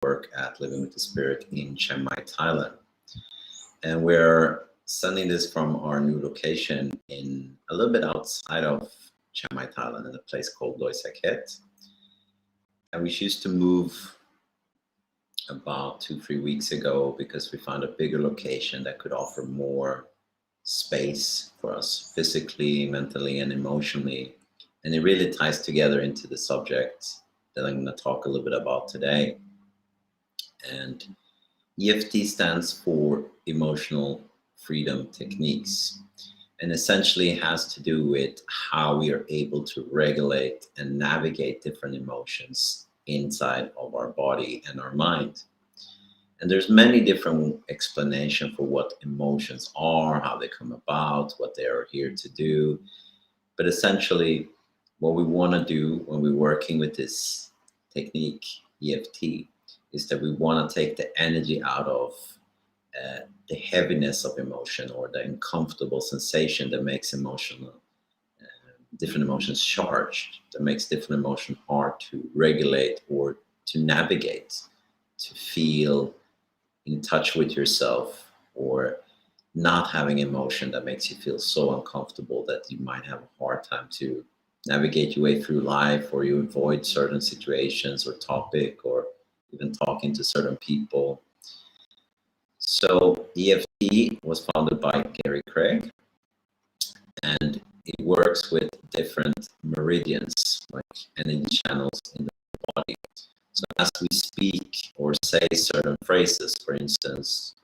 work at Living with the Spirit in Chiang Mai, Thailand. And we're sending this from our new location in a little bit outside of Chiang Mai, Thailand, in a place called Loy Sakhet. And we choose to move about 2-3 weeks ago because we found a bigger location that could offer more space for us physically, mentally, and emotionally. And it really ties together into the subject that I'm going to talk a little bit about today. And EFT stands for Emotional Freedom Techniques, and essentially has to do with how we are able to regulate and navigate different emotions inside of our body and our mind. And there's many different explanations for what emotions are, how they come about, what they are here to do. But essentially, what we want to do when we're working with this technique, EFT, is that we want to take the energy out of the heaviness of emotion, or the uncomfortable sensation that makes different emotions charged, that makes different emotions hard to regulate or to navigate, to feel in touch with yourself, or not having emotion that makes you feel so uncomfortable that you might have a hard time to navigate your way through life, or you avoid certain situations or topic, or even talking to certain people. So EFT was founded by Gary Craig, and it works with different meridians, like energy channels in the body. So as we speak or say certain phrases, for instance,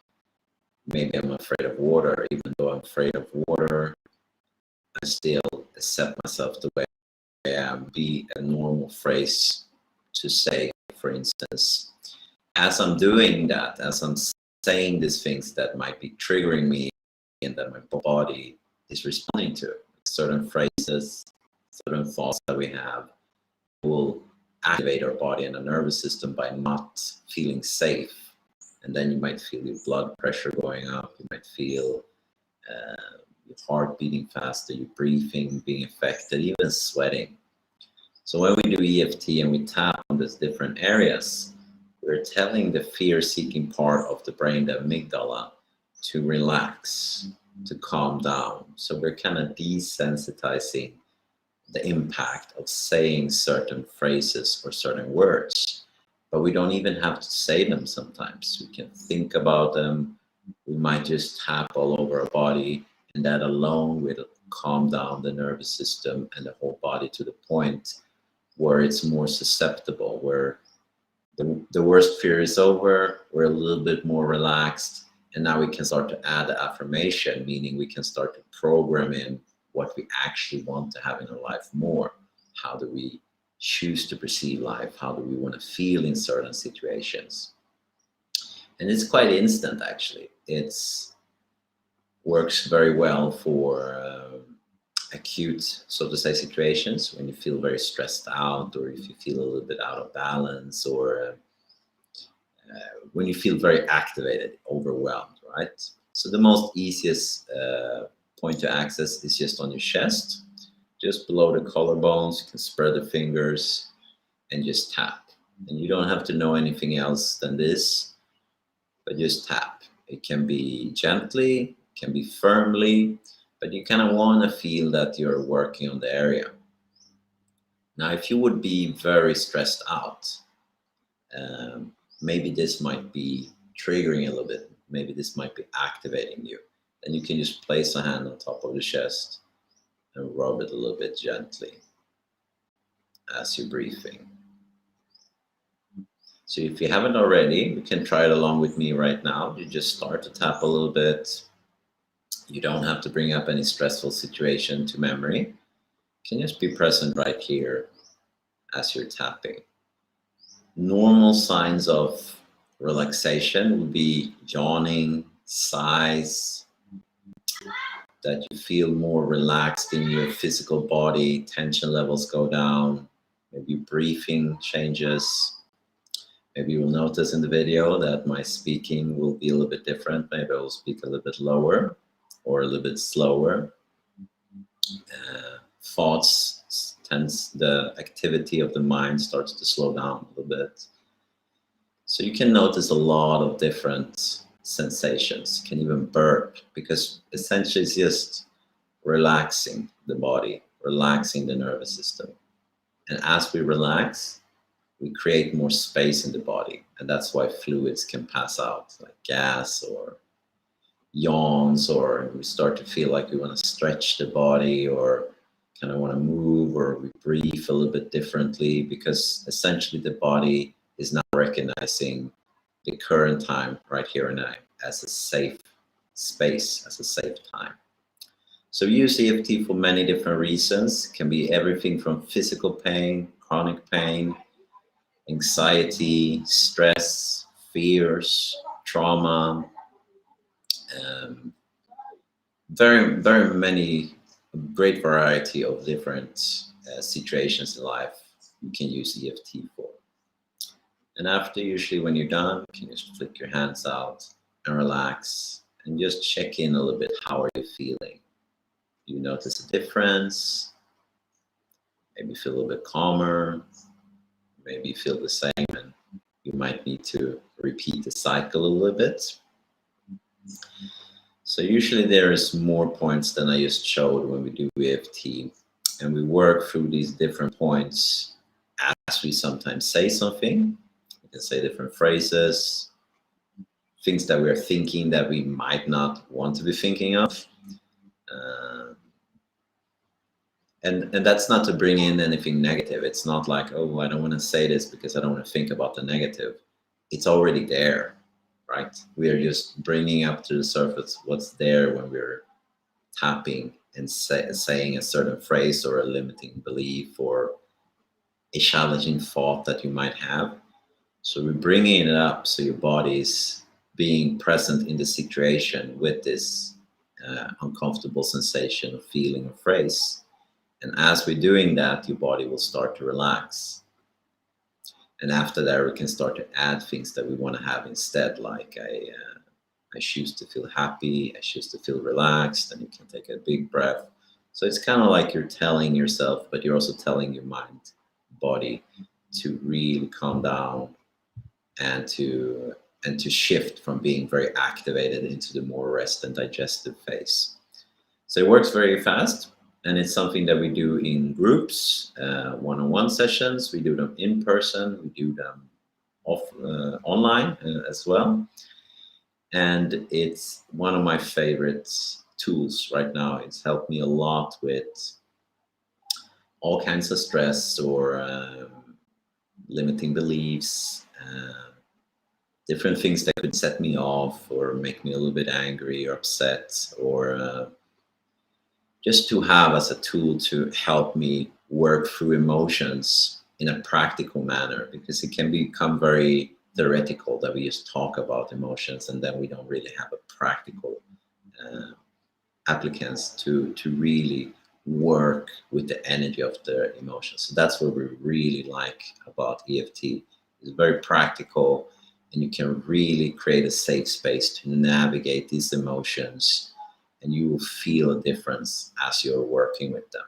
maybe I'm afraid of water. Even though I'm afraid of water, I still accept myself the way I am. Be a normal phrase to say, for instance. As I'm doing that, as I'm saying these things that might be triggering me and that my body is responding to, certain phrases, certain thoughts that we have will activate our body and the nervous system by not feeling safe. And then you might feel your blood pressure going up, you might feel your heart beating faster, your breathing being affected, even sweating. So when we do EFT and we tap on these different areas, we're telling the fear-seeking part of the brain, the amygdala, to relax, to calm down. So we're kind of desensitizing the impact of saying certain phrases or certain words. But we don't even have to say them sometimes. We can think about them. We might just tap all over our body, and that alone will calm down the nervous system and the whole body to the point where it's more susceptible, where the worst fear is over, we're a little bit more relaxed, and now we can start to add the affirmation, meaning we can start to program in what we actually want to have in our life more. How do we choose to perceive life? How do we want to feel in certain situations? And it's quite instant, actually. It's works very well for acute, so to say, situations when you feel very stressed out, or if you feel a little bit out of balance, or when you feel very activated, overwhelmed, right? So the most easiest point to access is just on your chest, just below the collarbones. You can spread the fingers and just tap. And you don't have to know anything else than this, but just tap. It can be gently, it can be firmly, but you kind of want to feel that you're working on the area. Now, if you would be very stressed out, maybe this might be triggering a little bit. Maybe this might be activating you. Then you can just place a hand on top of the chest and rub it a little bit gently as you're breathing. So if you haven't already, you can try it along with me right now. You just start to tap a little bit. You don't have to bring up any stressful situation to memory. You can just be present right here as you're tapping. Normal signs of relaxation would be yawning, sighs, that you feel more relaxed in your physical body, tension levels go down, maybe breathing changes. Maybe you will notice in the video that my speaking will be a little bit different. Maybe I will speak a little bit lower or a little bit slower. Thoughts, the activity of the mind starts to slow down a little bit. So you can notice a lot of different sensations. You can even burp, because essentially it's just relaxing the body, relaxing the nervous system. And as we relax, we create more space in the body. And that's why fluids can pass out, like gas or yawns, or we start to feel like we want to stretch the body or kind of want to move, or we breathe a little bit differently, because essentially the body is now recognizing the current time right here and now as a safe space, as a safe time. So we use EFT for many different reasons. It can be everything from physical pain, chronic pain, anxiety, stress, fears, trauma, um, very many, great variety of different situations in life you can use EFT for. And after, usually when you're done, you can just flick your hands out and relax and just check in a little bit. How are you feeling? You notice a difference? Maybe feel a little bit calmer. Maybe feel the same, and you might need to repeat the cycle a little bit. So usually there is more points than I just showed when we do EFT, and we work through these different points as we sometimes say something. We can say different phrases, things that we're thinking that we might not want to be thinking of. And that's not to bring in anything negative. It's not like, oh, I don't want to say this because I don't want to think about the negative. It's already there, right? We are just bringing up to the surface what's there when we're tapping and saying a certain phrase or a limiting belief or a challenging thought that you might have. So we're bringing it up so your body is being present in the situation with this uncomfortable sensation or feeling or phrase. And as we're doing that, your body will start to relax. And after that, we can start to add things that we want to have instead, like I choose to feel happy, I choose to feel relaxed, and you can take a big breath. So it's kind of like you're telling yourself, but you're also telling your mind, body, to really calm down and to shift from being very activated into the more rest and digestive phase. So it works very fast. And it's something that we do in groups, one-on-one sessions. We do them in person. We do them online as well. And it's one of my favorite tools right now. It's helped me a lot with all kinds of stress or limiting beliefs, different things that could set me off or make me a little bit angry or upset, or just to have as a tool to help me work through emotions in a practical manner, because it can become very theoretical that we just talk about emotions and then we don't really have a practical applicants to really work with the energy of the emotions. So that's what we really like about EFT. It's very practical, and you can really create a safe space to navigate these emotions, and you will feel a difference as you're working with them.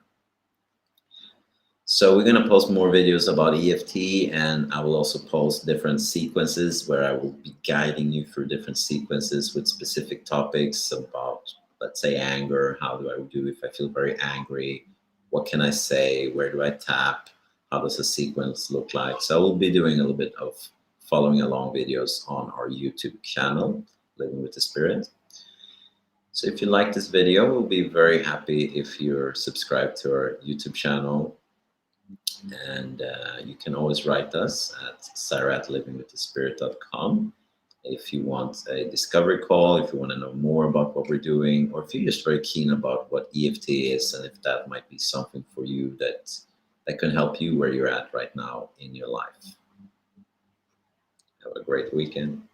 So we're going to post more videos about EFT, and I will also post different sequences where I will be guiding you through different sequences with specific topics about, let's say, anger. How do I do if I feel very angry? What can I say? Where do I tap? How does a sequence look like? So I will be doing a little bit of following along videos on our YouTube channel, Living with the Spirit. So if you like this video, we'll be very happy if you're subscribed to our YouTube channel. And you can always write us at sarah@livingwiththespirit.com if you want a discovery call, if you want to know more about what we're doing, or if you're just very keen about what EFT is and if that might be something for you that can help you where you're at right now in your life. Have a great weekend.